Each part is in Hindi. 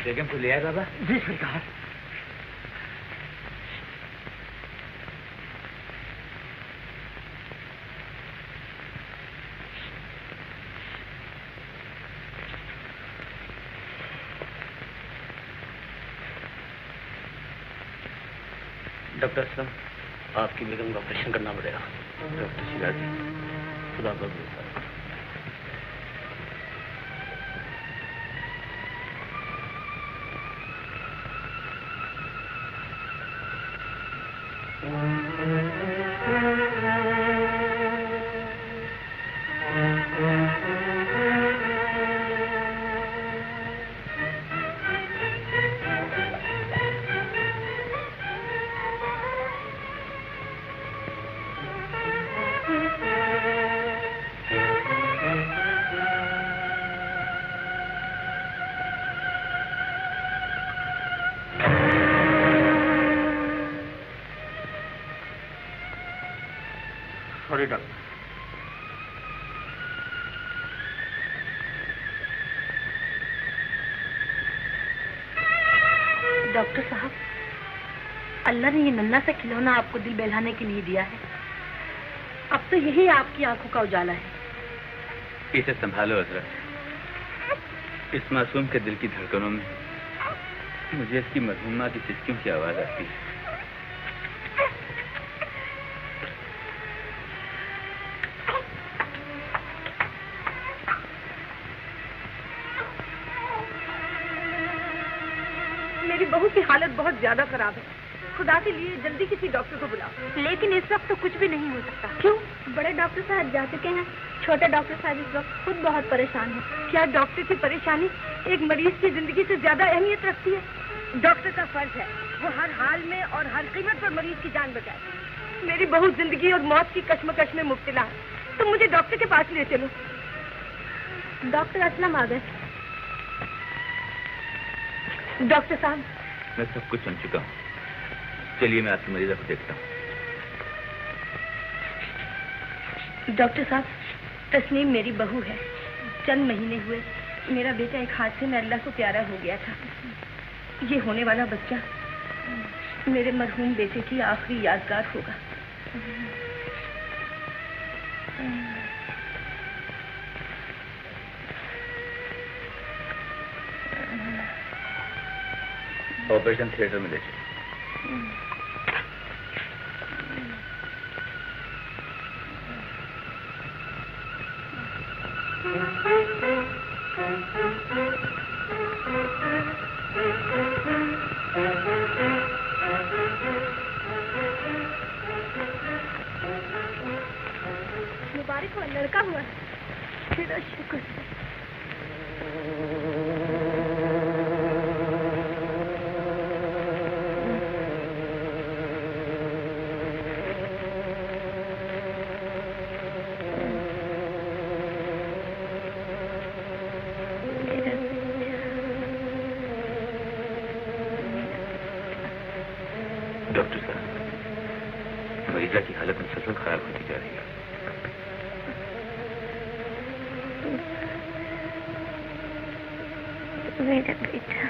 बेगम को ले आए बाबा? जी सरकार। डॉक्टर साहब, आपकी बेगम का ऑपरेशन करना पड़ेगा। डॉक्टर शिराजी, खुदा का भरोसा। Sorry doctor. डॉक्टर साहब, अल्लाह ने ये नन्हा सा खिलौना आपको दिल बहलाने के लिए दिया है। अब तो यही आपकी आंखों का उजाला है। इसे संभालो हजरत। इस मासूम के दिल की धड़कनों में मुझे इसकी मरहूमा की सिसकियों की आवाज आती है। मेरी बहू की हालत बहुत ज्यादा खराब है। खुदा के लिए जल्दी किसी डॉक्टर को बुलाओ। लेकिन इस वक्त तो कुछ भी नहीं हो सकता। क्यों? बड़े डॉक्टर साहब जा चुके हैं। छोटे डॉक्टर साहब इस वक्त खुद बहुत परेशान हैं। क्या डॉक्टर की परेशानी एक मरीज की जिंदगी से ज्यादा अहमियत रखती है? डॉक्टर का फर्ज है वो हर हाल में और हर कीमत पर मरीज की जान बचाए। मेरी बहू जिंदगी और मौत की कश्मकश में मुब्तला है, तो मुझे डॉक्टर के पास ले चलो। डॉक्टर असलम आ गए। डॉक्टर साहब, मैं सब कुछ सुन चुका हूँ। चलिए मैं आपकी मरीजा को देखता हूँ। डॉक्टर साहब, तस्नीम मेरी बहू है। चंद महीने हुए मेरा बेटा एक हादसे में अल्लाह को प्यारा हो गया था। ये होने वाला बच्चा मेरे मरहूम बेटे की आखिरी यादगार होगा। ऑपरेशन थिएटर में ले चलिए। मुबारक हो, लड़का हुआ। तेरा शुक्र। डॉक्टर साहब, मरीजा की हालत मुसलसल खराब होती जा रही है। मेरा बेटा,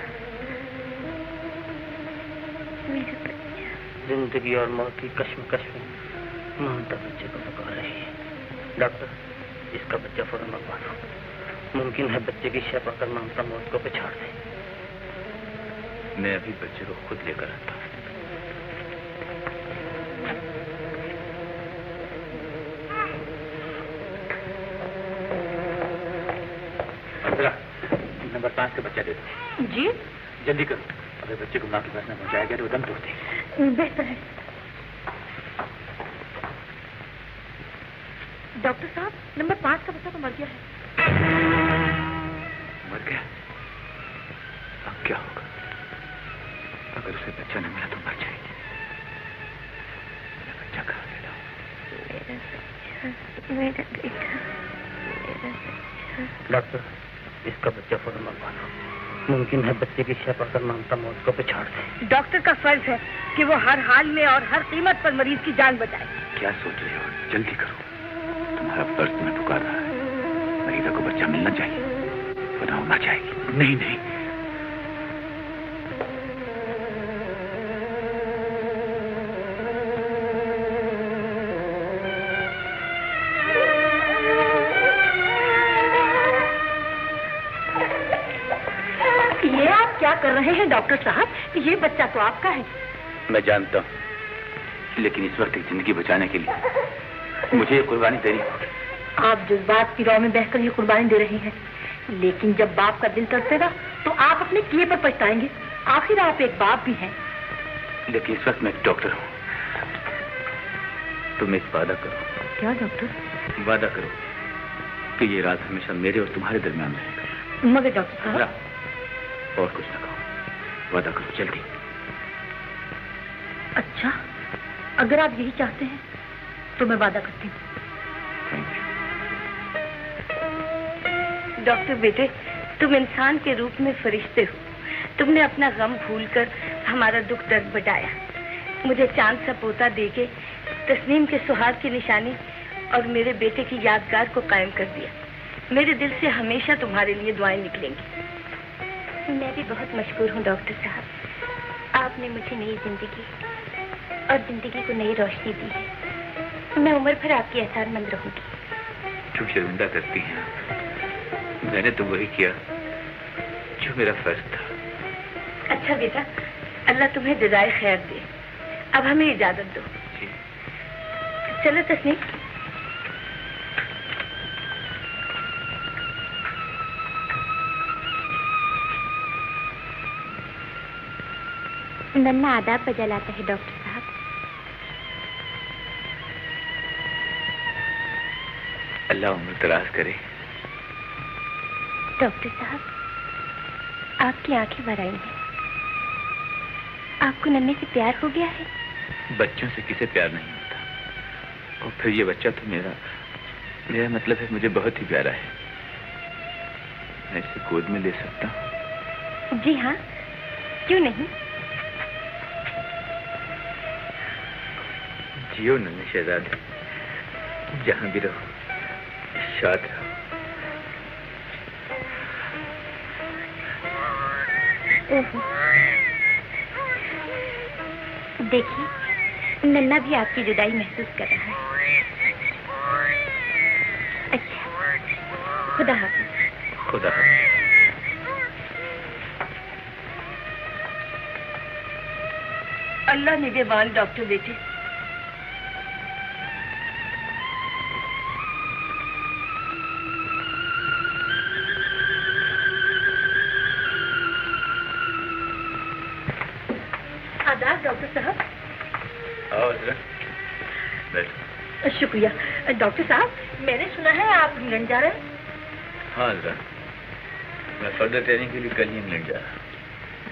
मेरा बच्चा। जिंदगी और मौत की कश्मकश में ममता बच्चे को पुकार रही है। डॉक्टर, इसका बच्चा फौरन मंगवा दो। मुमकिन है बच्चे की शय पाकर ममता मौत को पछाड़ दे। मैं अभी बच्चे को खुद लेकर आता हूँ। नंबर 5 का बच्चा दे दो। जी जल्दी करो, अगर बच्चे को मां के पास न पहुंचाया गया तो वो दम तोड़ देगी। बेहतर है। डॉक्टर साहब, नंबर 5 का बच्चा तो मर गया है। मर गया? अब क्या होगा? अगर उसे बच्चा न मिला तो मर जाएगी। मैं बच्चा कहाँ ले लाऊं? मेरा बेटा, मेरा बच्चा। डॉक्टर, इसका बच्चा फौरन मंगवा दो। मुमकिन है बच्चे की शय पाकर ममता मौत को पछाड़ दे। डॉक्टर का फर्ज है कि वो हर हाल में और हर कीमत पर मरीज की जान बचाए। क्या सोच रहे हो? जल्दी करो, तुम्हारा फर्ज तुम्हें पुकार रहा है। मरीजा को बच्चा मिलना चाहिए, वरना वो मर जाएगी। नहीं नहीं, कर रहे हैं डॉक्टर साहब? ये बच्चा तो आपका है। मैं जानता हूँ, लेकिन इस वक्त एक जिंदगी बचाने के लिए मुझे ये कुर्बानी देनी होगी। आप जज्बात की राह में बहकर ये कुर्बानी दे रही हैं, लेकिन जब बाप का दिल तड़पेगा तो आप अपने किए पर पछताएंगे। आखिर आप एक बाप भी हैं। लेकिन इस वक्त मैं एक डॉक्टर हूँ। तुम एक वादा करो। क्या डॉक्टर? वादा करो कि ये राज हमेशा मेरे और तुम्हारे दरमियान रहेगा। मगर डॉक्टर साहब। और कुछ ना कहो, वादा करो जल्दी। अच्छा, अगर आप यही चाहते हैं तो मैं वादा करती हूँ। Thank you. डॉक्टर बेटे, तुम इंसान के रूप में फरिश्ते हो। तुमने अपना गम भूलकर हमारा दुख दर्द बटाया। मुझे चांद सा पोता देके तस्नीम के सुहाग की निशानी और मेरे बेटे की यादगार को कायम कर दिया। मेरे दिल से हमेशा तुम्हारे लिए दुआएं निकलेंगी। मैं भी बहुत मशहूर हूँ डॉक्टर साहब। आपने मुझे नई जिंदगी और जिंदगी को नई रोशनी दी है। मैं उम्र भर आपकी एहसानमंद रहूंगी। क्यों शर्मिंदा करती हैं? मैंने तो वही किया जो मेरा फर्ज था। अच्छा बेटा, अल्लाह तुम्हें जज़ाए खैर दे। अब हमें इजाजत दो। जी। चलो तस्नीम। नन्ना आदाब बजा लाता है डॉक्टर साहब। अल्लाह उम्र दराज करे। डॉक्टर साहब, आपकी आंखें भर आई हैं। आपको नन्हे से प्यार हो गया है? बच्चों से किसे प्यार नहीं होता, और फिर ये बच्चा तो मेरा मतलब है मुझे बहुत ही प्यारा है। मैं इसे गोद में ले सकता हूँ? जी हाँ, क्यों नहीं। जियो नन्हे शहजादे, जहाँ भी रहो शाद रहो। देखिए, नन्ना भी आपकी जुदाई महसूस कर रहा है। अच्छा, खुदा हाफिज। खुदा हाफिज। अल्लाह निगहबान डॉक्टर बेटे। आदाब डॉक्टर साहब। आओ जरा बैठो। शुक्रिया। डॉक्टर साहब, मैंने सुना है आप इंग्लैंड जा रहे हैं। हाँ जरा, मैं फर्दर ट्रेनिंग के लिए कल ही इंग्लैंड जा रहा हूँ।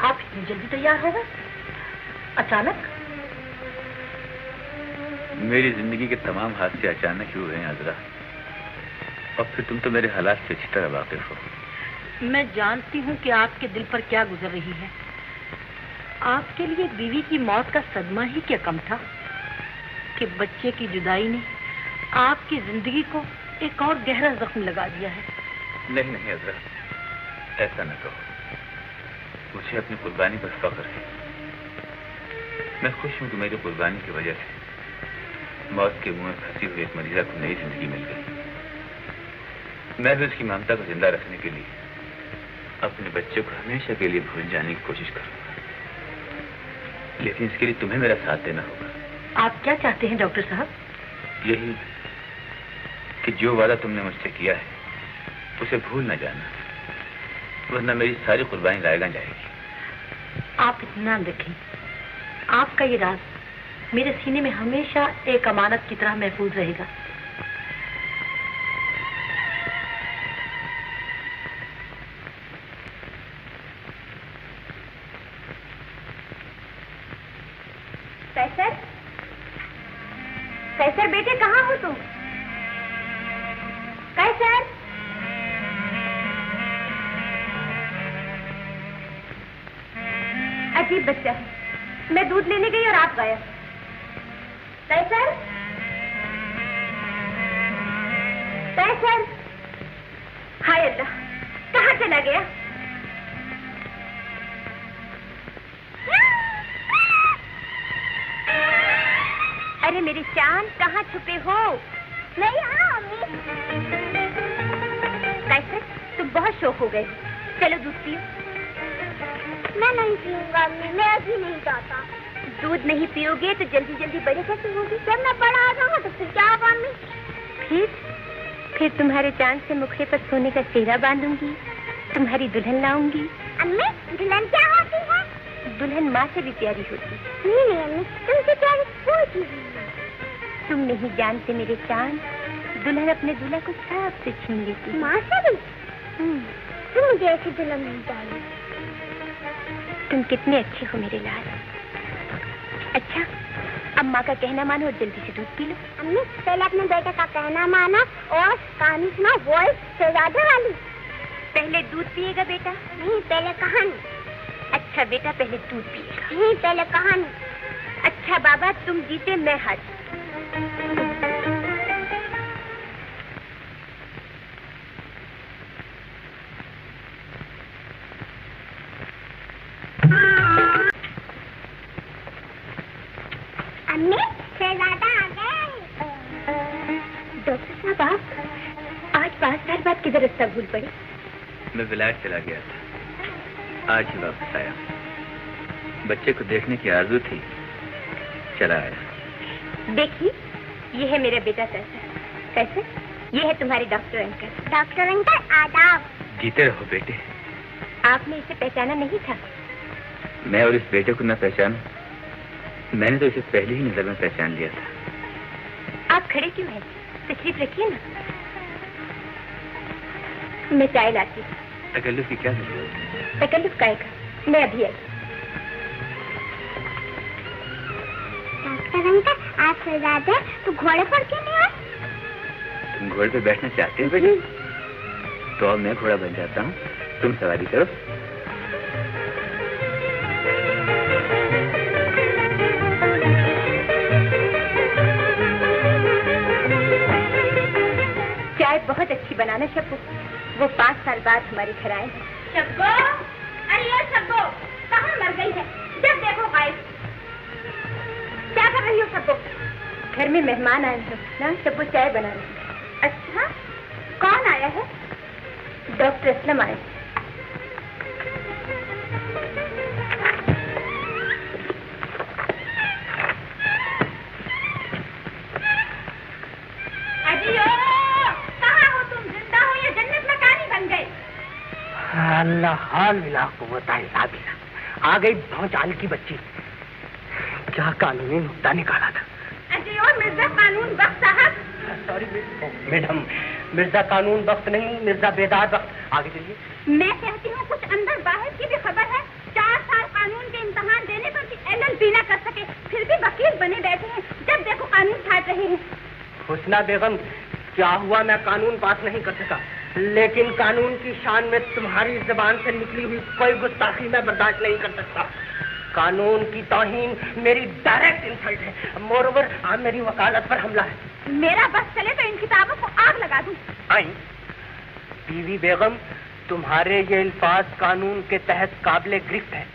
आप इतनी जल्दी तैयार हो गए अचानक? मेरी जिंदगी के तमाम हादसे अचानक ही हुए हैं अजरा, और फिर तुम तो मेरे हालात से अच्छी तरह वाकिफ हो। मैं जानती हूँ कि आपके दिल पर क्या गुजर रही है। आपके लिए बीवी की मौत का सदमा ही क्या कम था कि बच्चे की जुदाई ने आपकी जिंदगी को एक और गहरा जख्म लगा दिया है। नहीं नहीं अजरा, ऐसा न कहो। मुझे अपनी कुर्बानी पर फख्र है। मैं खुश हूँ कि मेरी कुर्बानी की वजह से मौत के मुंह में फंसी हुई एक मरीजा को नई जिंदगी मिल गई। मैं भी उसकी ममता को जिंदा रखने के लिए अपने बच्चे को हमेशा के लिए भूल जाने की कोशिश करूंगा, लेकिन इसके लिए तुम्हें मेरा साथ देना होगा। आप क्या चाहते हैं डॉक्टर साहब? यही कि जो वादा तुमने मुझसे किया है उसे भूल न जाना, वरना मेरी सारी कुर्बानी लायगा जाएगी। आप इत्मीनान रखें, आपका ये राज मेरे सीने में हमेशा एक अमानत की तरह महफूज रहेगा। कैसर, कैसर बेटे कहाँ हो तुम? कैसर, अजीब बच्चा है। मैं दूध लेने गई और आप गायब। कैसर, कैसर, हाय अल्लाह, कहाँ चला गया? अरे मेरी चांद, कहाँ छुपे हो? मैं यहाँ अम्मी। कैसर, तुम बहुत शौक हो गए। चलो दूध पियो। मैं नहीं पीऊंगा अम्मी, मैं अभी नहीं चाहता। दूध नहीं पियोगे तो जल्दी जल्दी बड़े कैसे होगी? जब मैं बड़ा आ जाऊंगा तो फिर क्या होगा अम्मी? फिर तुम्हारे चांद से मुखड़े पर सोने का सेहरा बांधूंगी, तुम्हारी दुल्हन लाऊंगी। अम्मी दुल्हन क्या होती है? दुल्हन माँ से भी प्यारी होती है। नहीं अम्मी, तुमसे प्यारी कोई चीज नहीं। तुम नहीं जानते मेरे चांद, दुल्हन अपने दूल्हा को सबसे छीन लेती है। माँ से भी? तुम मुझे ऐसी दुल्हन नहीं चाहिए। तुम कितने अच्छे हो मेरे लाल। अच्छा, अब माँ का कहना मानो और जल्दी से दूध पी लो। अम्मी पहले अपने बेटे का कहना माना और कहानी सुना, वॉइस शहजादे वाली। पहले दूध पिएगा बेटा? नहीं, पहले कहानी। अच्छा बेटा, पहले दूध पिएगा? नहीं, पहले कहानी। अच्छा बाबा, तुम जीते मैं हार। अम्मी शहजादा आ गए। डॉक्टर साहब, आप आज 5 साल बाद किधर रास्ता भूल पड़े? मैं विलायत चला गया था, आज ही वापस आया। बच्चे को देखने की आरज़ू थी, चला आया। देखिए, ये है मेरा बेटा कैसर। कैसर, ये है तुम्हारे डॉक्टर अंकल। डॉक्टर अंकल आदाब। जीते रहो बेटे। आपने इसे पहचाना नहीं था? मैं और इस बेटे को न पहचानूं, मैंने तो इसे पहली ही नजर में पहचान लिया था। आप खड़े क्यों हैं? तशरीफ रखिए ना, मैं चाय लाती हूँ। तकल्लुफ की क्या जरूरत? तकल्लुफ काहे का, मैं अभी आई। डॉक्टर अंकल, आप शहजादे तो घोड़े पर क्यों नहीं आए? तुम घोड़े पे बैठना चाहते हो बेटे? तो अब मैं घोड़ा बन जाता हूँ, तुम सवारी करो। चाय बहुत अच्छी बनाना शब्बो, वो 5 साल बाद हमारे घर आए हैं। शब्बो, अरे यार शब्बो, कहाँ मर गई है? जब देखो गायब। क्या कर रही हो शब्बो? घर में मेहमान आए हैं ना, शब्बो चाय बना रही है। अच्छा, कौन आया है? डॉक्टर असलम आए। अल्लाह हाल मिला कुव्वता इल्ला बिल्लाह। आ गई भौचाल की बच्ची, क्या कानूनी नुक्ता निकाला था। अजी और मिर्जा कानून बख्श साहब। सॉरी मैडम, मिर्जा कानून बख्श नहीं, मिर्जा बेदार बख्श। आगे चलिए। मैं कहती हूँ कुछ अंदर बाहर की भी खबर है। 4 साल कानून के इम्तिहान देने पर भी LLB न कर सके, फिर भी वकील बने बैठे हैं। जब देखो कानून छाट रहे हैं। हुस्ना बेगम, क्या हुआ मैं कानून पास नहीं कर सका, लेकिन कानून की शान में तुम्हारी जुबान से निकली हुई कोई गुस्ताखी मैं बर्दाश्त नहीं कर सकता। कानून की तौहीन मेरी डायरेक्ट इंसल्ट है। मोरओवर आप मेरी वकालत पर हमला है। मेरा बस चले तो इन किताबों को आग लगा दूं। आई बीवी बेगम, तुम्हारे ये अल्फाज कानून के तहत काबिले गिरफ्त है।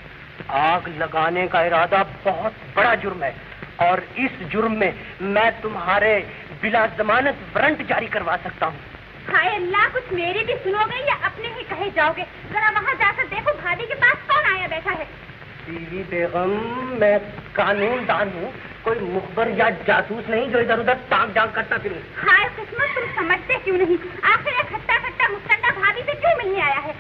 आग लगाने का इरादा बहुत बड़ा जुर्म है और इस जुर्म में मैं तुम्हारे बिला जमानत वारंट जारी करवा सकता हूँ। हाय अल्लाह, कुछ मेरी भी सुनोगे या अपने ही कहे जाओगे? जरा वहाँ जाकर देखो भाभी के पास कौन आया बैठा है। बीवी बेगम, मैं कानूनदान हूँ, कोई मुखबर या जासूस नहीं जो इधर उधर टांग जांग करता फिरूं। हाय किस्मत, तुम समझते क्यों नहीं? आखिर एक खट्टा खट्टा मुस्टंडा भाभी से क्यों नहीं आया है?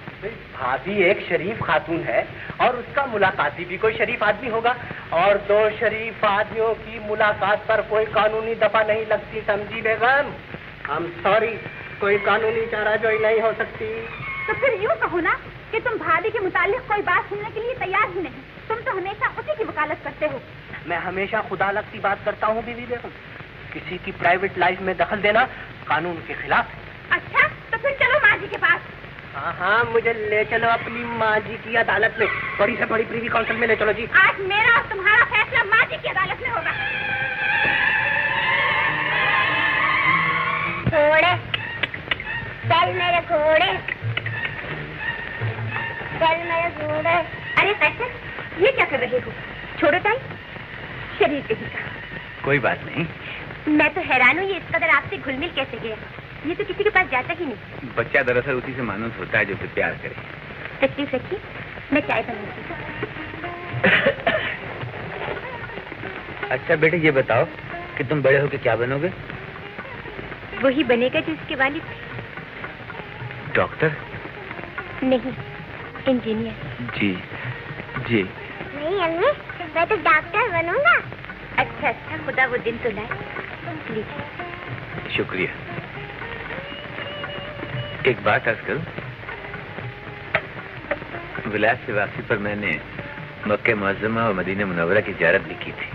भाभी एक शरीफ खातून है और उसका मुलाकाती भी कोई शरीफ आदमी होगा, और 2 शरीफ आदमियों की मुलाकात पर कोई कानूनी दफा नहीं लगती, समझी बेगम? I'm sorry, कोई कानूनी चाराजोई नहीं हो सकती। तो फिर यूँ कहो ना कि तुम भाभी के मुतालिक कोई बात सुनने के लिए तैयार ही नहीं। तुम तो हमेशा उसी की वकालत करते हो। मैं हमेशा खुदा लगती बात करता हूँ बीवी बेगम। किसी की प्राइवेट लाइफ में दखल देना कानून के खिलाफ है। अच्छा, तो फिर चलो माँ जी के पास। हाँ हाँ, मुझे ले चलो अपनी माँ जी की अदालत में, बड़ी से बड़ी प्रीवी काउंसिल में ले चलो जी। आज मेरा और तुम्हारा फैसला माँ जी की अदालत में होगा। घोड़े चल मेरे घोड़े, चल मेरे घोड़े। अरे कैसे, ये क्या कर रहे हो? छोड़ो टाइम, शरीर कहीं का। कोई बात नहीं। मैं तो हैरान हूँ, ये इस कदर आपसे घुल मिल कैसे गया? ये तो किसी के पास जाता ही नहीं। बच्चा दरअसल उसी से मानूस होता है जो उसे प्यार करे। तकलीफ रखिए, मैं चाय बनाती हूँ। अच्छा बेटे, ये बताओ कि तुम बड़े होकर क्या बनोगे? वही बनेगा जो इसके वालिद थे। डॉक्टर? नहीं, इंजीनियर। जी जी। नहीं अम्मी, मैं तो डॉक्टर बनूंगा। अच्छा अच्छा, खुदा वो दिन तो लाए। लीजिए। शुक्रिया। एक बात अर्ज करूं, विलायत से वापसी पर मैंने मक्के मुअज़्ज़मा और मदीना मुनव्वरा की ज़ियारत भी की थी।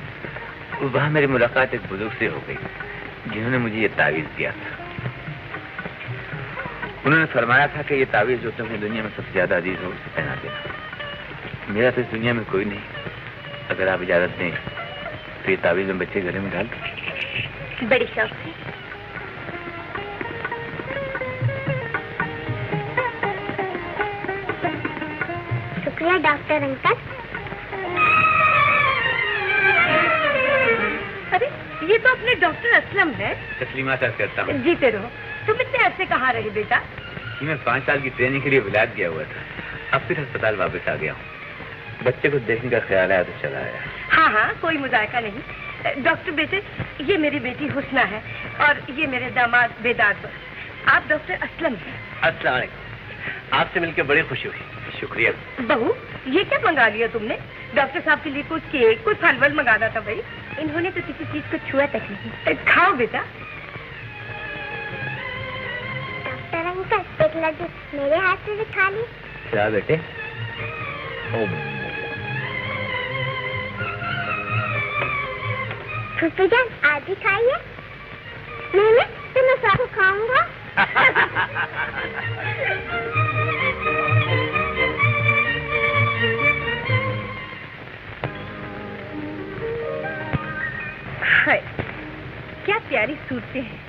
वहाँ मेरी मुलाकात एक बुजुर्ग से हो गई जिन्होंने मुझे ये तावीज़ दिया था। उन्होंने फरमाया था कि ये तावीज़ जो तुम्हें दुनिया में सबसे ज्यादा अजीज हो उसे पहना देना। मेरा तो इस दुनिया में कोई नहीं, अगर आप इजाजत दें तो ये तावीज़ मैं बच्चे गले में डाल दूं। बड़ी शौक से। शुक्रिया डॉक्टर अंकल। अरे ये तो अपने डॉक्टर असलम है। तस्लीमात अर्ज करता हूँ। जीते रहो। तुम इतने अरसे कहाँ रहे बेटा? कि मैं 5 साल की ट्रेनिंग के लिए विलायत गया हुआ था, अब फिर अस्पताल वापस आ गया हूँ। बच्चे को देखने का ख्याल आया तो चला आया। हाँ हाँ, कोई मुजायका नहीं। डॉक्टर बेटे, ये मेरी बेटी हुस्ना है और ये मेरे दामाद बेदार। आप डॉक्टर असलम हैं। अस्सलाम वालेकुम। आपसे मिलकर बड़ी खुशी हुई। शुक्रिया। बहू, ये क्या मंगा लिया तुमने? डॉक्टर साहब के लिए कुछ केक, कुछ फल वल मंगाना था भाई। इन्होंने तो किसी चीज को छुआ तक नहीं। खाओ बेटा। डॉक्टर अंकल, एक लड्डू मेरे हाथ से भी खा ली। क्या बेटे? फूफी जान, आज ही खाइए। नहीं तो मैं सब खाऊंगा। हाय, क्या प्यारी सूरतें हैं।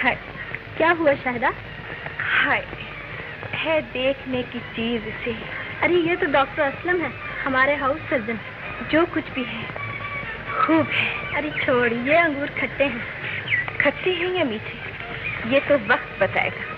हाय, क्या हुआ शाहिदा? हाय, है देखने की चीज से। अरे ये तो डॉक्टर असलम है, हमारे हाउस सर्जन। जो कुछ भी है खूब है। अरे छोड़, ये अंगूर खट्टे हैं। खट्टे हैं या मीठे, ये तो वक्त बताएगा।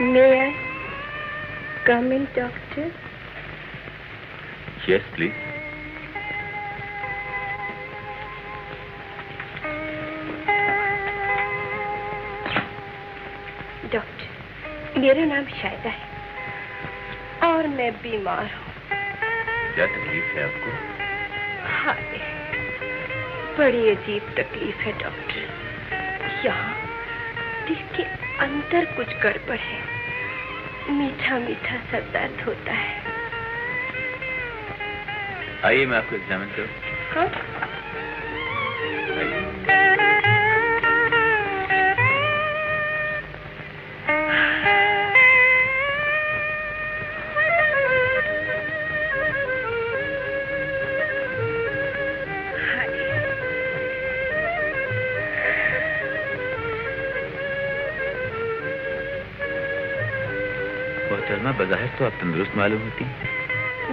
May I come in, doctor? Yes, please. Doctor, मेरा नाम शायदा है और मैं बीमार हूँ। क्या तकलीफ है आपको? हाय, बड़ी अजीब तकलीफ है डॉक्टर। यहाँ दिल के अंदर कुछ गड़बड़ है। मीठा मीठा सा दर्द होता है। आइए मैं आपको एग्जामिन करूं। हाँ? मोहतरमा, बज़ाहिर तो आप तंदुरुस्त मालूम होती।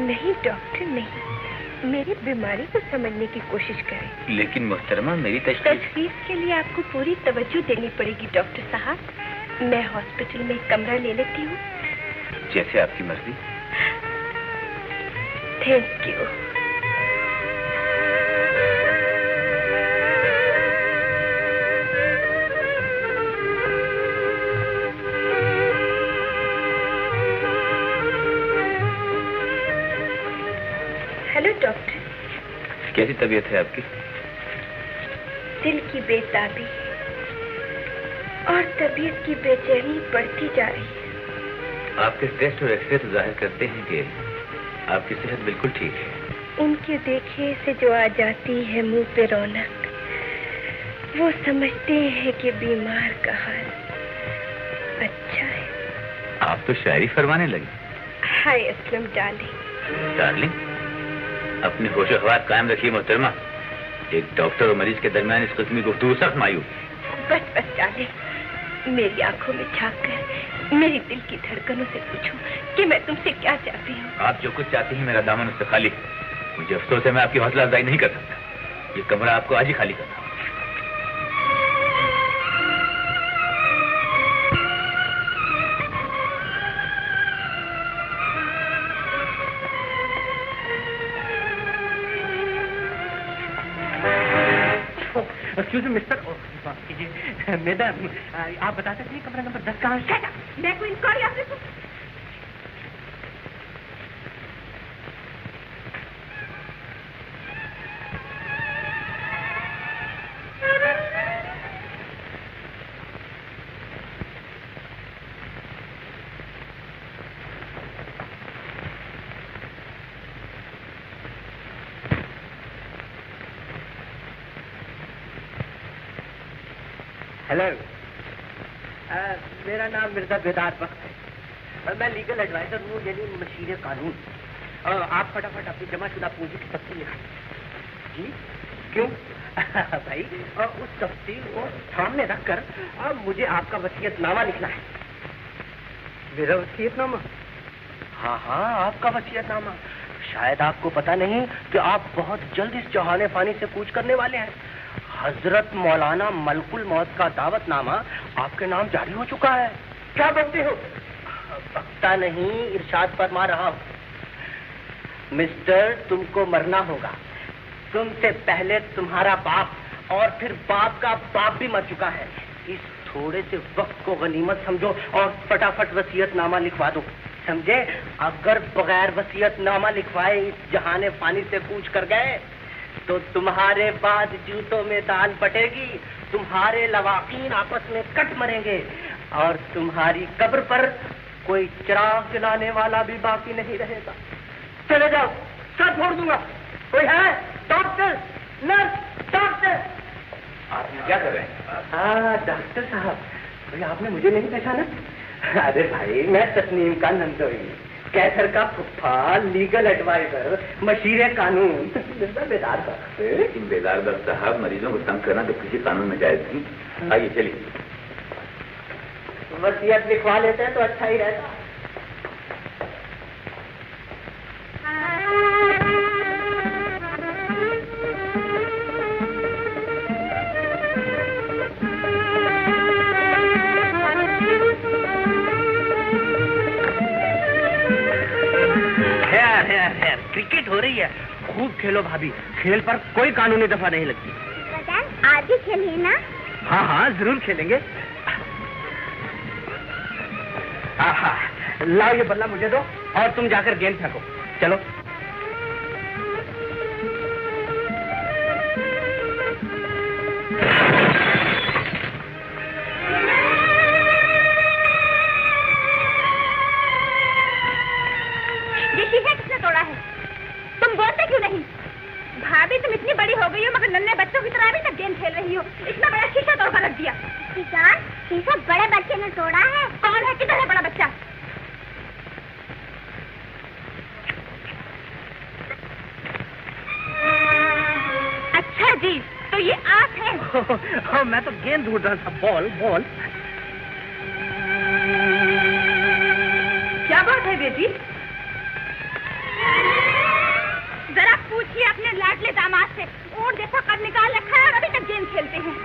नहीं डॉक्टर, नहीं। मेरी बीमारी को समझने की कोशिश करें। लेकिन मोहतरमा, मेरी तशखीस के लिए आपको पूरी तवज्जो देनी पड़ेगी डॉक्टर साहब। मैं हॉस्पिटल में एक कमरा ले लेती हूँ। जैसे आपकी मर्जी। Thank you. Hello doctor. कैसी तबीयत है आपकी? दिल की बेताबी और तबीयत की बेचैनी बढ़ती जा रही है। आपके टेस्ट और एक्सरे तो जाहिर करते हैं कि आपकी सेहत बिल्कुल ठीक है। उनके देखे से जो आ जाती है मुंह पे रौनक, वो समझते हैं कि बीमार का हाल अच्छा है। आप तो शायरी फरमाने लगे। हाय असलम डार्लिंग। डार्लिंग, अपनी होशो-हवास कायम रखिए मोहतरमा। एक डॉक्टर और मरीज के दरमियान इस किस्म की गुफ्तगू सख्त मायूस। बस बस डार्लिंग, मेरी आंखों में झांक कर मेरी दिल की धड़कनों से पूछो कि मैं तुमसे क्या चाहती हूँ। आप जो कुछ चाहती हैं मेरा दामन उससे खाली है। मुझे अफसोस है मैं आपकी हौसला अफजाई नहीं कर सकता। ये कमरा आपको आज ही खाली करना। एक्सक्यूज मी मिस्टर, माफ कीजिए मैडम, आप बता सकती हैं कमरा नंबर 10 कहाँ है? मैं कोई इंक्वायरी आपसे हेलो, मेरा नाम मिर्जा बेदार बख्श है। मैं लीगल एडवाइजर हूँ, यानी मशीर कानून। आप फटाफट अपनी जमाशुदा पूंजी की तफ्सील लिखा। जी क्यों? भाई उस तफ्सील को सामने रखकर मुझे आपका वसीयतनामा लिखना है। मेरा वसीयतनामा? हाँ हाँ, आपका वसीयतनामा। शायद आपको पता नहीं कि आप बहुत जल्द इस जहाने फानी से कूच करने वाले हैं। हजरत मौलाना मलकुल मौत का दावतनामा आपके नाम जारी हो चुका है। क्या बोलते हो? बकता नहीं, इरशाद फरमा रहा हूँ। मिस्टर, तुमको मरना होगा। तुमसे पहले तुम्हारा बाप और फिर बाप का बाप भी मर चुका है। इस थोड़े से वक्त को गनीमत समझो और फटाफट वसीयतनामा लिखवा दो। समझे? अगर बगैर वसीयतनामा लिखवाए इस जहाने फानी से कूच कर गए तो तुम्हारे बाद जूतों में दाल बटेगी, तुम्हारे लवाकीन आपस में कट मरेंगे और तुम्हारी कब्र पर कोई चिराग जलाने वाला भी बाकी नहीं रहेगा। चले जाओ, सर छोड़ दूंगा। कोई है? Doctor, nurse, doctor. आप क्या कर रहे हैं? हाँ डॉक्टर साहब, भाई आपने मुझे नहीं पहचाना? अरे भाई, मैं तस्नीम का नंदोई, कैसर का फुफ्फा, लीगल एडवाइजर, मशीर कानून, बेदार बख्श। लेकिन बेदार बख्श साहब, मरीजों को तंग करना तो किसी कानून में जायज नहीं। आइए चलिए। वसीयत लिखवा लेते हैं तो अच्छा ही रहता। क्रिकेट हो रही है, खूब खेलो भाभी। खेल पर कोई कानूनी दफा नहीं लगती। आज ही खेलिए ना? हाँ हाँ, जरूर खेलेंगे। लाओ ये बल्ला मुझे दो और तुम जाकर गेंद फेंको। चलो। ये शीशा किसने तोड़ा है? तुम बोलते क्यों नहीं? भाभी, तुम इतनी बड़ी हो गई हो मगर नन्हे बच्चों की तरह अभी तक गेम खेल रही हो। इतना बड़ा शीशा तोड़कर रख दिया। शीशा बड़े बच्चे ने तोड़ा है। कौन है? किधर है बड़ा बच्चा? अच्छा जी, तो ये आप है? मैं तो गेंद ढूंढ रहा था। Ball ball. क्या बात है बेटी? जरा पूछिए अपने लाडले दामाद से। ऊंट जैसा कद निकाल रखा है और अभी तक गेम खेलते हैं।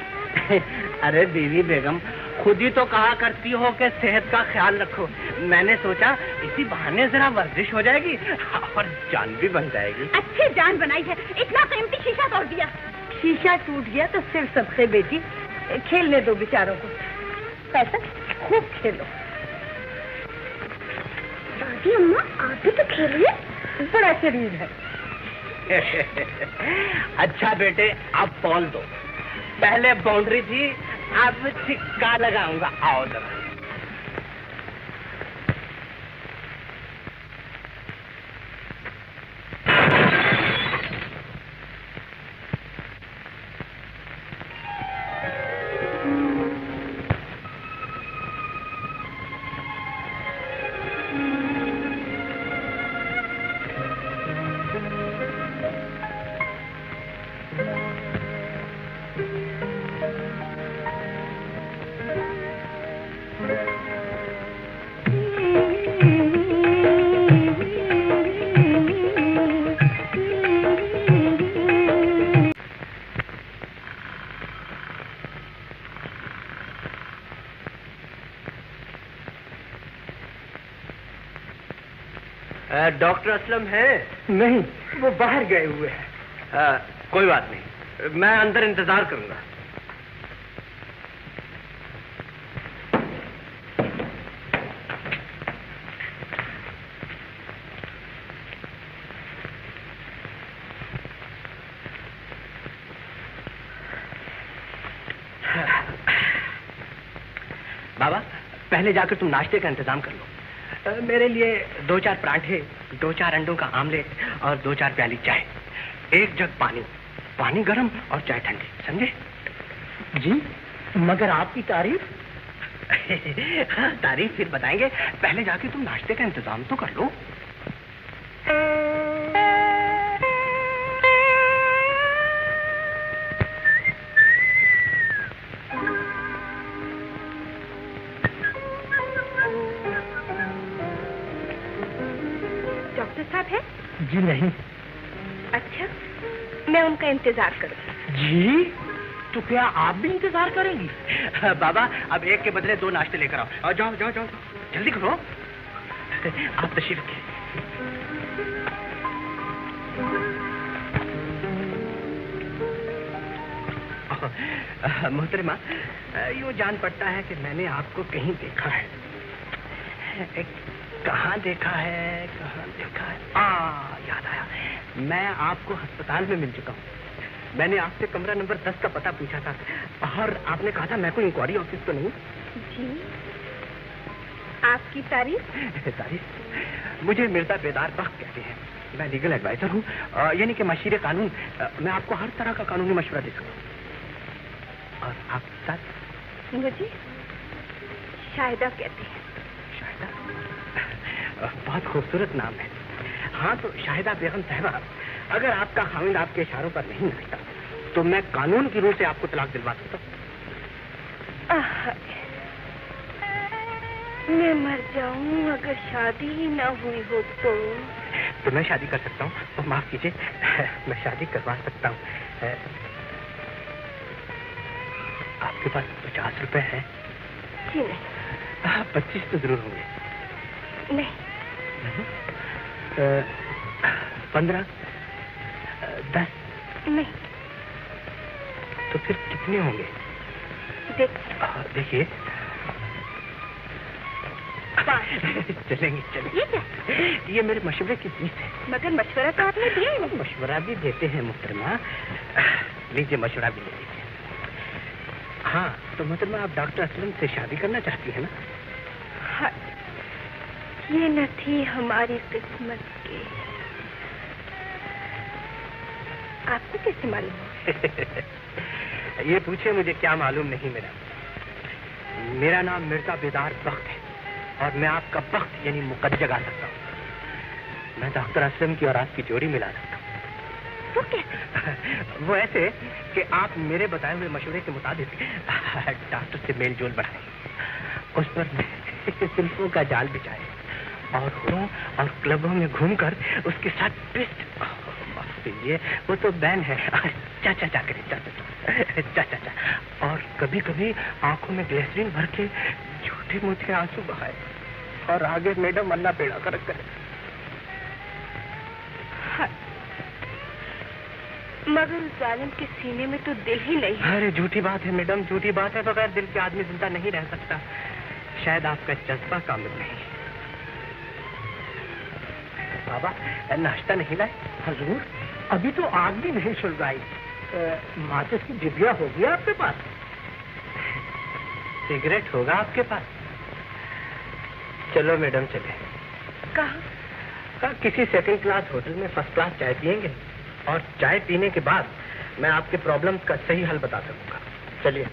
अरे बीवी बेगम, खुद ही तो कहा करती हो कि सेहत का ख्याल रखो। मैंने सोचा इसी बहाने जरा वर्जिश हो जाएगी और जान भी बन जाएगी। अच्छी जान बनाई है। इतना कीमती शीशा तोड़ दिया। शीशा टूट गया तो सिर सबसे बेटी, खेलने दो बेचारों को। पैसा खूब खेलो। दादी अम्मा, आप भी तो खेलिए। बड़ा शरीर है। अच्छा बेटे, अब बॉल दो। पहले बाउंड्री थी, अब छिक्का लगाऊंगा। आओ जरा। डॉक्टर असलम है? नहीं, वो बाहर गए हुए हैं। कोई बात नहीं, मैं अंदर इंतजार करूंगा। बाबा, पहले जाकर तुम नाश्ते का इंतजाम कर लो। मेरे लिए 2-4 पराठे, 2-4 अंडों का आमलेट और 2-4 प्याली चाय, 1 जग पानी, पानी गर्म और चाय ठंडी, समझे? जी, मगर आपकी तारीफ? हाँ, तारीफ फिर बताएंगे, पहले जाके तुम नाश्ते का इंतजाम तो कर लो। जी नहीं। अच्छा, मैं उनका इंतजार करूँ। जी? तो क्या आप भी इंतजार करेंगी? बाबा, अब 1 के बदले 2 नाश्ते लेकर आओ। जाओ जाओ जाओ, जल्दी करो। आप तशरीफ रखिए। मोहतरमा, यूँ जान पड़ता है कि मैंने आपको कहीं देखा है। कहाँ देखा है? याद आया, मैं आपको अस्पताल में मिल चुका हूँ। मैंने आपसे कमरा नंबर 10 का पता पूछा था और आपने कहा था मैं कोई इंक्वायरी ऑफिस तो नहीं? जी। आपकी तारीफ? तारीफ? मुझे मिर्जा बेदार बख्त कहते हैं। मैं लीगल एडवाइजर हूँ, यानी कि मशीरे कानून। मैं आपको हर तरह का कानूनी मशवरा दे सकूँ। और आप साथ? मुझे शाहिदा कहते हैं। शाहिदा? बहुत खूबसूरत नाम है। हाँ, तो शाहिदा बेगम साहबा, अगर आपका खामिद आपके इशारों पर नहीं नाचता तो मैं कानून की रूह से आपको तलाक दिलवा सकता हूँ। मैं मर जाऊं अगर शादी ही ना हुई हो तो मैं शादी कर सकता हूँ। तो माफ कीजिए, मैं शादी करवा सकता हूँ। आपके पास 50 रुपए है? जी नहीं। 25 तो जरूर होंगे। नहीं। 15? 10? नहीं। तो फिर कितने होंगे? देखिए। चलेंगे। ये मेरे मशवरे की फीस है। मगर मशवरा तो आपने दिया ही नहीं। मशवरा भी देते हैं मोहतरमा। लीजिए, मशवरा भी ले लीजिए। हाँ, तो मोहतरमा, आप डॉक्टर असलम से शादी करना चाहती है ना? हाँ, ये न थी हमारी किस्मत की। आपको कैसे मालूम? ये पूछे मुझे क्या मालूम नहीं। मेरा नाम मिर्जा बेदार बख्त है और मैं आपका बख्त यानी मुकद्दर गा सकता हूँ। मैं डॉक्टर असलम की और आपकी जोड़ी मिला सकता हूँ। वो कैसे? वो ऐसे कि आप मेरे बताए हुए मशवरे के मुताबिक डॉक्टर से मेल जोल बढ़ाएं, उस पर जुल्फों का जाल बिछाएं और होरों और क्लबों में घूमकर उसके साथ ट्विस्ट। माफ कीजिए, वो तो बैन है। चाचा करें, चाचा। और कभी कभी आंखों में ग्लिसरीन भर के झूठे मूठे आंसू बहाए और आगे मैडम अन्ना पेड़ा कर करे। मगर जालिम के सीने में तो दिल ही नहीं है। अरे झूठी बात है मैडम, झूठी बात है। बगैर दिल के आदमी जिंदा नहीं रह सकता। शायद आपका जज्बा कामिल नहीं है। बाबा, नाश्ता नहीं लाए? हजूर, अभी तो आग भी नहीं सुलगाई। माचिस की डिबिया होगी आपके पास? सिगरेट होगा आपके पास? चलो मैडम, चले। कहाँ? किसी 2nd क्लास होटल में 1st क्लास चाय पियेंगे और चाय पीने के बाद मैं आपके प्रॉब्लम्स का सही हल बता सकूंगा। चलिए।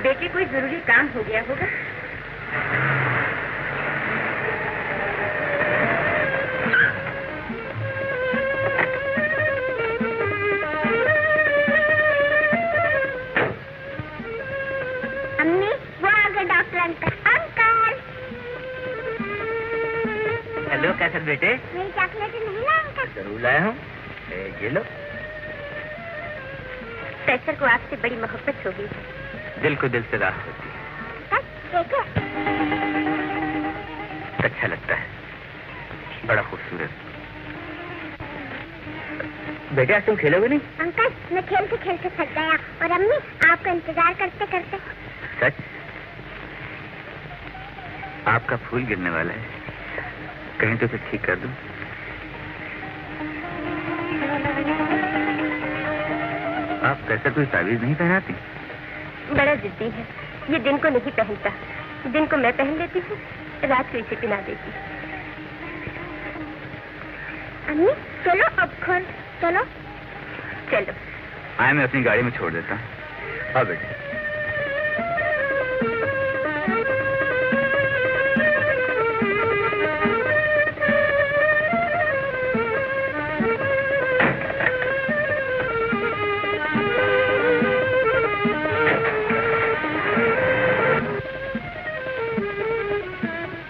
बेटे कोई जरूरी काम हो गया होगा। अम्मी, वो आ गए डॉक्टर अंकल। अंकल। हेलो कैसे बेटे? मेरी चॉकलेट नहीं ना अंकल? जरूर लाया हूँ, ये लो। कैसर को आपसे बड़ी मोहब्बत हो गई है। दिल को दिल से राह होती है। देखो। अच्छा लगता है, बड़ा खूबसूरत। बेटे आज तुम खेलोगे नहीं? अंकल, मैं खेलते खेलते थक गया और अम्मी आपका इंतजार करते करते। सच? आपका फूल गिरने वाला है, कहीं तो उसे ठीक कर दूं। आप कैसे कोई तावीज नहीं पहनाती? बड़ा जिद्दी है, ये दिन को नहीं पहनता। दिन को मैं पहन लेती हूँ, रात को इसे पहना देती। अम्मी चलो अब घर चलो। चलो। आए मैं अपनी गाड़ी में छोड़ देता हूँ। आओ बेटे।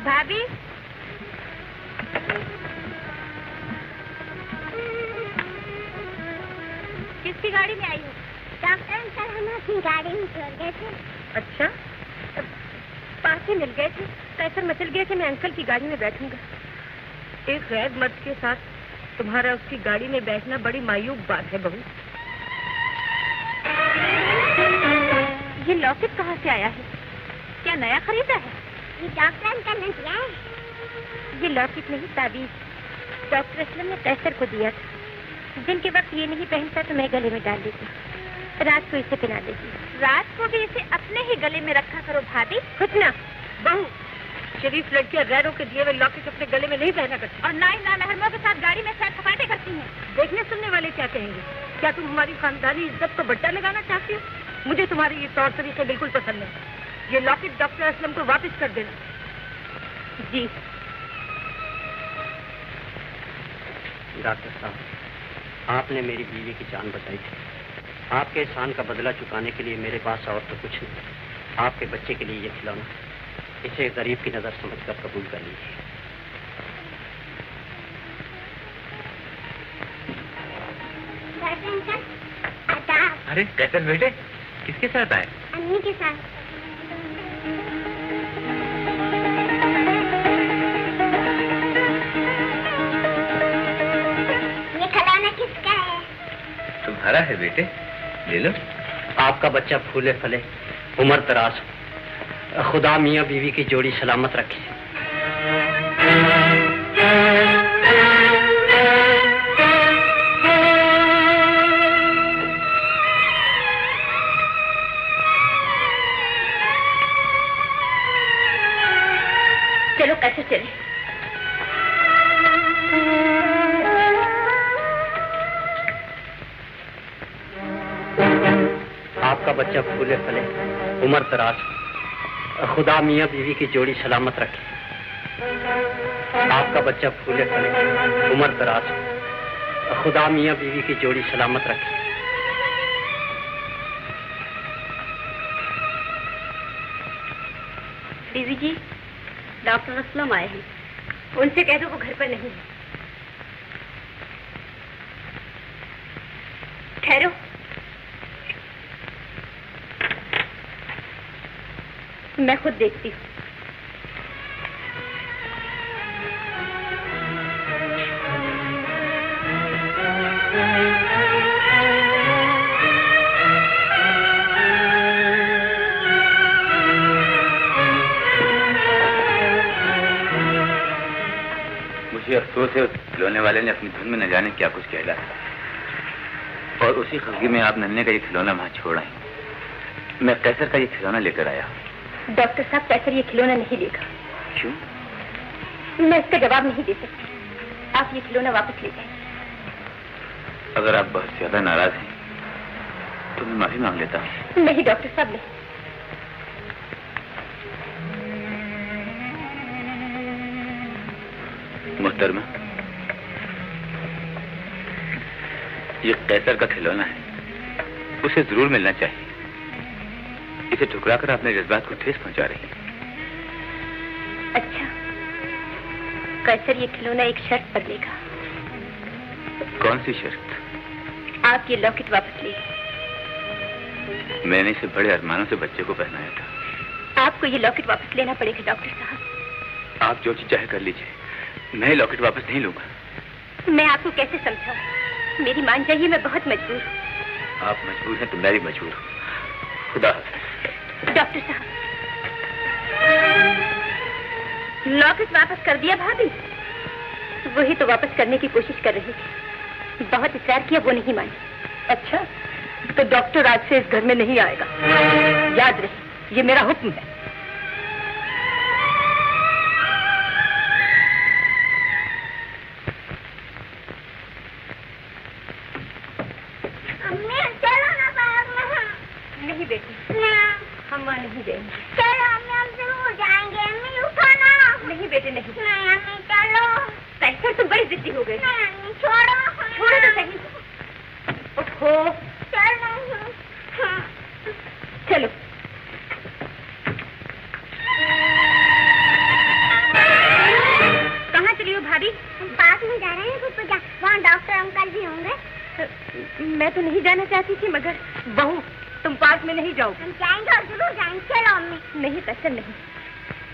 भाभी, किसकी गाड़ी में आई हो? डॉक्टर अंकल हम अपनी गाड़ी में छोड़ गए थे। अच्छा, पास से मिल गए थे तो ऐसा मचल गया कि मैं अंकल की गाड़ी में बैठूंगा। एक गैर मर्द के साथ तुम्हारा उसकी गाड़ी में बैठना बड़ी मायूब बात है बहू। ये लॉकेट कहाँ से आया है? क्या नया खरीदा है? ये डॉक्टर अंकल ने दिया है। ये लॉकेट नहीं, ताबीज डॉक्टर असलम ने कैसर को दिया था। दिन के वक्त ये नहीं पहनता तो मैं गले में डाल देती, रात को इसे पहना देती। रात को भी इसे अपने ही गले में रखा करो भाभी। कुछ ना बहू, शरीफ लड़कियां गैरों के दिए हुए लॉकेट अपने गले में नहीं पहना करती। और ना ही नामहरमों के साथ गाड़ी में सैर सपाटे करती हैं। देखने सुनने वाले क्या कहेंगे? क्या तुम हमारी खानदानी इज्जत को बट्टा लगाना चाहती हो? मुझे तुम्हारे ये तौर तरीके बिल्कुल पसंद नहीं। ये लॉकेट डॉक्टर असलम को वापस कर देना। जी। डॉक्टर साहब, आपने मेरी बीवी की जान बचाई थी। आपके एहसान का बदला चुकाने के लिए मेरे पास और तो कुछ नहीं। आपके बच्चे के लिए ये खिलौना, इसे गरीब की नजर समझकर कबूल कर लीजिए। अरे कैसे बेटे, किसके साथ आए? अम्मी के साथ। ये खिलौना किसका है? तुम्हारा है बेटे, ले लो। आपका बच्चा फूले फले, उम्र दराज, खुदा मियाँ बीवी की जोड़ी सलामत रखे। चलो कैसे चले? आपका बच्चा फूले फले, उम्र दराज, खुदा मियाँ बीवी की जोड़ी सलामत रखे। आपका बच्चा फूले फले, उम्र दराज, खुदा मियाँ बीवी की जोड़ी सलामत रखे। बीवी जी, डॉक्टर असलम आए हैं, उनसे कह दो वो घर पर नहीं है। ठहरो। मैं खुद देखती हूँ। मुझे अफसोस है, उस खिलौने वाले ने अपनी धुन में न जाने क्या कुछ कह डाला, और उसी खफगी में आप नन्हे का ये खिलौना वहां छोड़ आए। मैं कैसर का ये खिलौना लेकर आया। डॉक्टर साहब, कैसर ये खिलौना नहीं लेगा। क्यों? मैं इसका जवाब नहीं दे सकती। आप ये खिलौना वापस ले जाएं। अगर आप बहुत ज्यादा नाराज हैं तो मैं माफी मांग लेता हूँ। नहीं डॉक्टर साहब, नहीं। मोहतरमा, ये कैसर का खिलौना है, उसे जरूर मिलना चाहिए। इसे ठुकराकर अपने जज्बात को ठेस पहुंचा रही है। अच्छा, कैसर ये खिलौना एक शर्त पर लेगा। कौन सी शर्त? आप ये लॉकेट वापस ले। मैंने इसे बड़े अरमानों से बच्चे को पहनाया था। आपको ये लॉकेट वापस लेना पड़ेगा डॉक्टर साहब। आप जो चीज चाहे कर लीजिए, मैं लॉकेट वापस नहीं लूंगा। मैं आपको कैसे समझाऊं? मेरी मान जाइए, मैं बहुत मजबूर हूँ। आप मजबूर हैं तो मैं भी मजबूर हूँ। खुदा हाफिज। डॉक्टर साहब, लॉकेट वापस कर दिया भाभी? वही तो वापस करने की कोशिश कर रही थी। बहुत इकरार किया, वो नहीं मानी। अच्छा, तो डॉक्टर आज से इस घर में नहीं आएगा। याद रहे, ये मेरा हुक्म है। नहीं बेटी, हम वहाँ नहीं जाएंगे। चलो अम्मी, हम जरूर जाएंगे। अम्मी उठो ना। नहीं बेटे, नहीं। नहीं अम्मी, चलो। कैसर तुम बड़ी जिद्दी हो गई। नहीं अम्मी, छोड़ो। छोड़ो तो सही। ओहो, चलो। चलो। कहाँ चली हो भाभी? हम पास में जा रहे हैं कुछ पूजा। वहाँ डॉक्टर अंकल भी होंगे। मैं तो नहीं जाना चाहती थी, मगर बहू तुम पार्क में नहीं जाओगे। हम जाएंगे और जरूर जाएंगे। चलो अम्मी। नहीं कैसर, नहीं।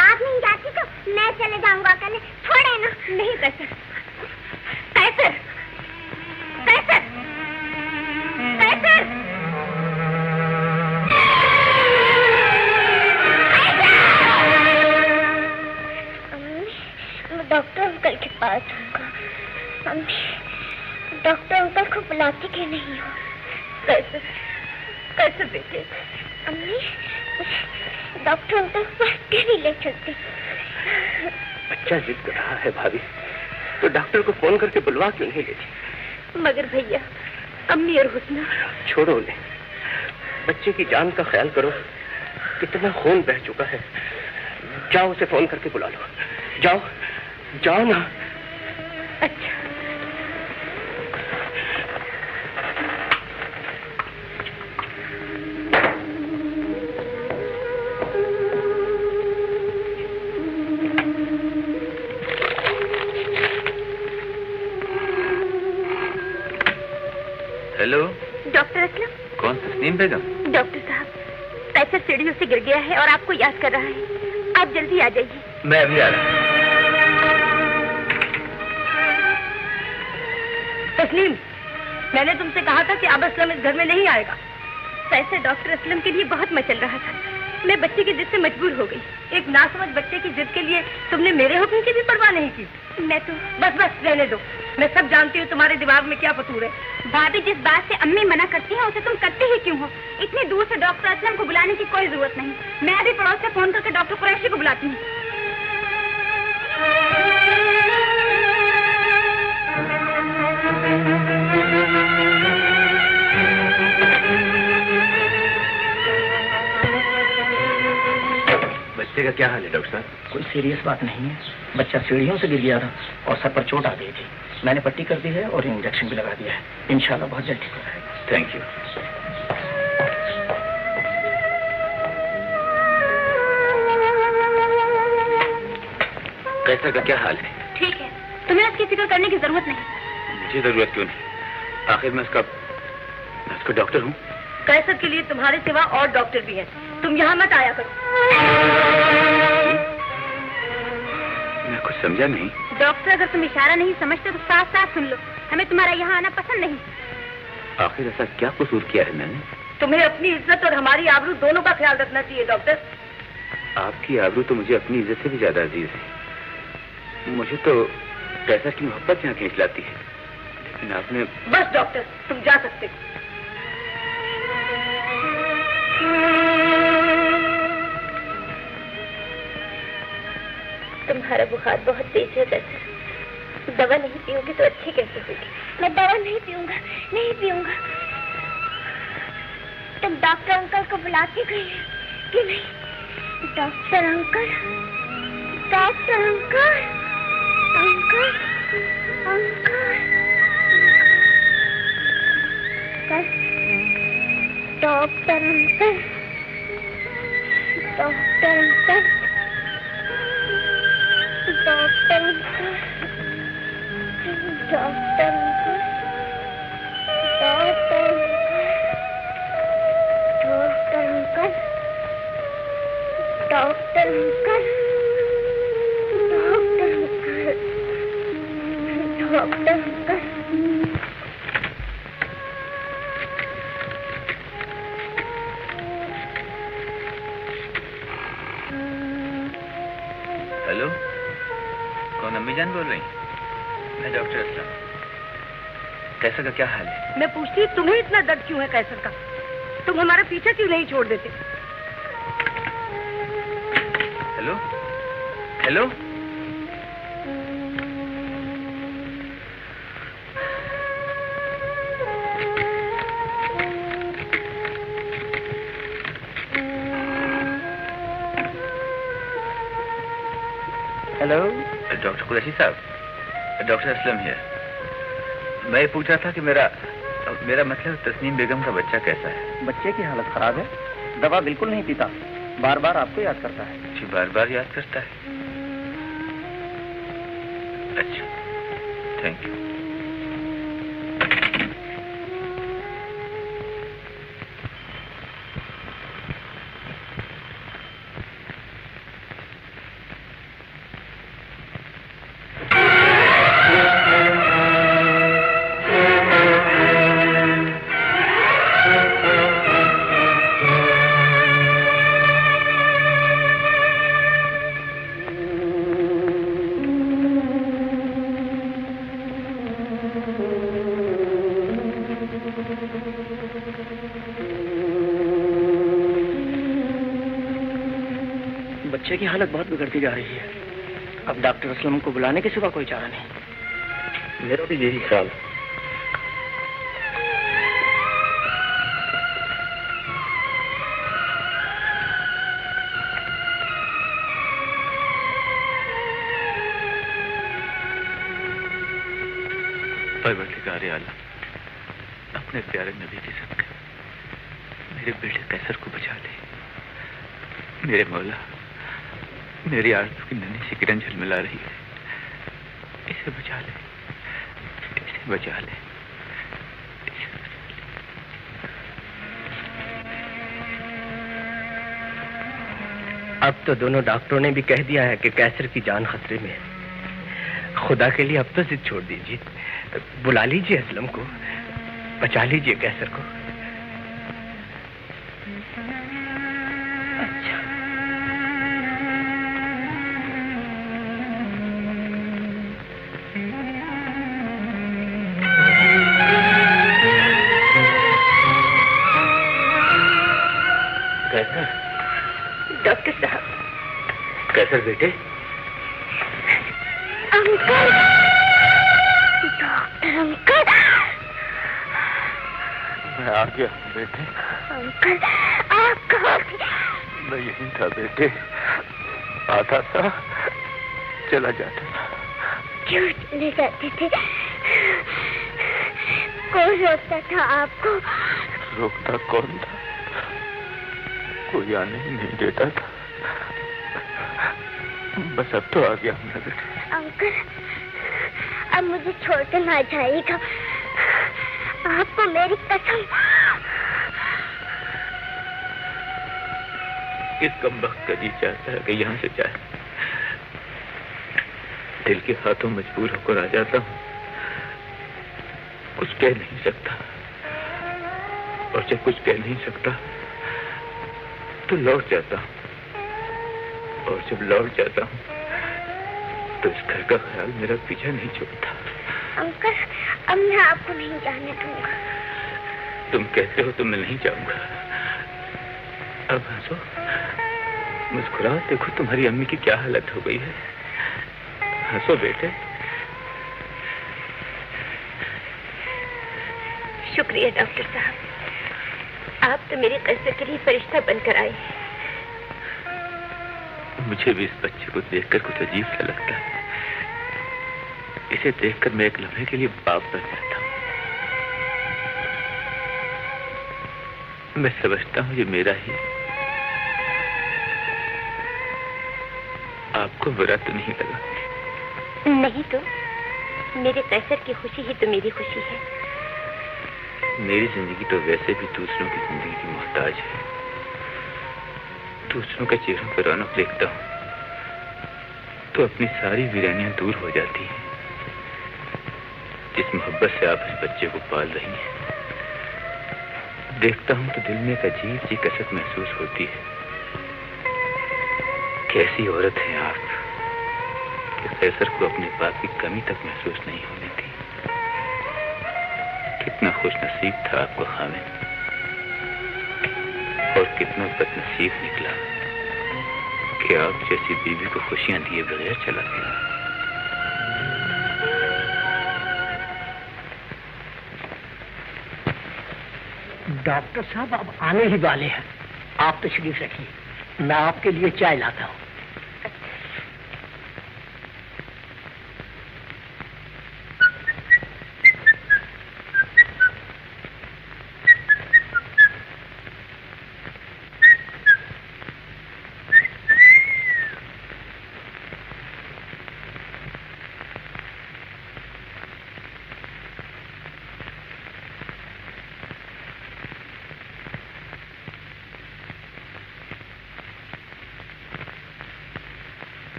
आप नहीं जाती तो मैं चले जाऊंगा अकेले। छोड़े ना। नहीं कैसर, कैसर, कैसर, कैसर। डॉक्टर अंकल के पास आऊंगा। अम्मी, डॉक्टर अंकल को बुलाती क्यों नहीं हो? कैसे कैसे बेटे? अम्मी, डॉक्टर अंकल को क्यों नहीं ले चलती? बच्चा जिद कर रहा है भाभी, तो डॉक्टर को फोन करके बुलवा क्यों नहीं लेती? मगर भैया, अम्मी और हुस्ना। छोड़ो उन्हें, बच्चे की जान का ख्याल करो। कितना खून बह चुका है। जाओ उसे फोन करके बुला लो। जाओ, जाओ ना। अच्छा। Hello, doctor Aslam. कौन? तस्नीम बेगम? डॉक्टर साहब, कैसर सीढ़ियों से गिर गया है और आपको याद कर रहा है। आप जल्दी आ जाइए। मैं अभी आ रहा हूँ। तस्लीम, मैंने तुमसे कहा था कि अब असलम इस घर में नहीं आएगा। कैसर डॉक्टर असलम के लिए बहुत मचल रहा था। मैं बच्चे की जिद से मजबूर हो गई। एक नासमझ बच्चे की जिद के लिए तुमने मेरे हुक्म की भी परवाह नहीं की। मैं तो बस बस रहने दो। मैं सब जानती हूँ तुम्हारे दिमाग में क्या फतूर है। भाभी, जिस बात से अम्मी मना करती हैं उसे तुम करते ही क्यों हो? इतनी दूर से डॉक्टर असलम को बुलाने की कोई जरूरत नहीं। मैं अभी पड़ोस से फोन करके डॉक्टर कुरैशी को बुलाती हूँ। बच्चे का क्या हाल है डॉक्टर साहब? कोई सीरियस बात नहीं है। बच्चा सीढ़ियों से गिर गया था और सर पर चोट आ गई थी। मैंने पट्टी कर दी है और इंजेक्शन भी लगा दिया है। इंशाल्लाह बहुत जल्द ठीक हो जाएगा। Thank you. कैसर का क्या हाल है? ठीक है, तुम्हें उसकी फिक्र करने की जरूरत नहीं। मुझे जरूरत क्यों नहीं? आखिर मैं उसका डॉक्टर हूँ। कैसर के लिए तुम्हारे सिवा और डॉक्टर भी हैं। तुम यहाँ मत आया करो। मैं कुछ समझा नहीं। डॉक्टर, अगर तुम इशारा नहीं समझते तो साफ साफ सुन लो। हमें तुम्हारा यहाँ आना पसंद नहीं। आखिर ऐसा क्या कसूर किया है मैंने? तुम्हें अपनी इज्जत और हमारी आबरू दोनों का ख्याल रखना चाहिए डॉक्टर। आपकी आबरू तो मुझे अपनी इज्जत से भी ज्यादा अजीज है। मुझे तो कैसर की मोहब्बत यहाँ खींच लाती है, लेकिन आपने... बस डॉक्टर, तुम जा सकते हो। तुम्हारा बुखार बहुत तेज है कैसर। दवा नहीं पीओगे तो अच्छी कैसे होगी? मैं दवा नहीं पीऊंगा, नहीं पीऊंगा। तुम डॉक्टर अंकल को बुलाती गई कि नहीं? Doctor uncle, doctor uncle, uncle. Doctor uncle, doctor uncle, doctor uncle, doctor uncle, doctor uncle, doctor uncle, doctor uncle, doctor uncle. Hello, कौन अम्मी जान बोल रही? मैं डॉक्टर असलम। कैसर का क्या हाल है? मैं पूछती तुम्हें इतना दर्द क्यों है कैसर का? तुम हमारा पीछा क्यों नहीं छोड़ देते? Hello hello, hello, doctor Qureshi साहब, डॉक्टर असलम है। मैं पूछ रहा था कि मेरा मतलब तस्नीम बेगम का बच्चा कैसा है? बच्चे की हालत खराब है, दवा बिल्कुल नहीं पीता, बार बार आपको याद करता है। जी, बार बार याद करता है। अच्छा, थैंक यू। बच्चे की हालत बहुत बिगड़ती जा रही है। अब डॉक्टर असलम को बुलाने के सिवा कोई चारा नहीं। मेरा भी यही ख्याल। परवरदिगार आलम, अपने प्यारे नबी के सदक़े मेरे बेटे कैसर को बचा ले। मेरे मौला, मेरी आरज़ू की नन्ही सी किरण झलमिला रही है। इसे बचा ले, इसे बचा ले। अब तो दोनों डॉक्टरों ने भी कह दिया है कि कैसर की जान खतरे में है। खुदा के लिए अब तो जिद छोड़ दीजिए, बुला लीजिए असलम को, बचा लीजिए कैसर को। डॉक्टर साहब। कैसर बेटे? Uncle, doctor uncle. मैं आ गया बेटे। अंकल, आप कहाँ थे? मैं यहीं था बेटे, आता था, चला जाता था। क्यों चले जाते थे? कौन रोकता था आपको? रोकता कौन था? कोई आने ही नहीं देता था। बस अब तो आ गया हमने बेटे। अंकल, अब मुझे छोड़कर ना जाइएगा, आपको मेरी कसम। इस कमबख्त का जी चाहता है कि यहाँ से जाए। दिल के हाथों मजबूर होकर आ जाता हूँ, कुछ कह नहीं सकता, और जब कुछ कह नहीं सकता तो लौट जाता हूँ, और जब लौट जाता हूँ तो इस घर का ख्याल मेरा पीछा नहीं छोड़ता। अंकल, अब मैं आपको नहीं जाने दूंगा। तुम कहते हो तो मैं नहीं जाऊंगा। अब हंसो, मुस्कुराओ, देखो तुम्हारी अम्मी की क्या हालत हो गई है। हंसो बेटे। शुक्रिया डॉक्टर साहब, आप तो मेरे कैसर के लिए फरिश्ता बनकर आए। मुझे भी इस बच्चे को देखकर कुछ अजीब सा लगता है। इसे देखकर मैं एक लम्हे के लिए बाप बन जाता हूँ। मैं समझता हूँ ये मेरा ही। आपको बुरा तो नहीं लगा? नहीं तो मेरे कैसर की खुशी ही तो मेरी खुशी है। मेरी जिंदगी तो वैसे भी दूसरों की जिंदगी की मोहताज है। दूसरों के चेहरों पर रौनक देखता हूँ तो अपनी सारी वीरानियां दूर हो जाती हैं। जिस मोहब्बत से आप इस बच्चे को पाल रही हैं, देखता हूँ तो दिल में एक अजीब सी कसक महसूस होती है। कैसी औरत हैं आप कि कैसर को अपने बाप की कमी तक महसूस नहीं होने दी। कितना खुशनसीब था आपको खामिद, और कितना बदनसीब निकला कि आप जैसी बीवी को खुशियां दिए बगैर चला गया। डॉक्टर साहब अब आने ही वाले हैं। आप तशरीफ रखिए, मैं आपके लिए चाय लाता हूँ।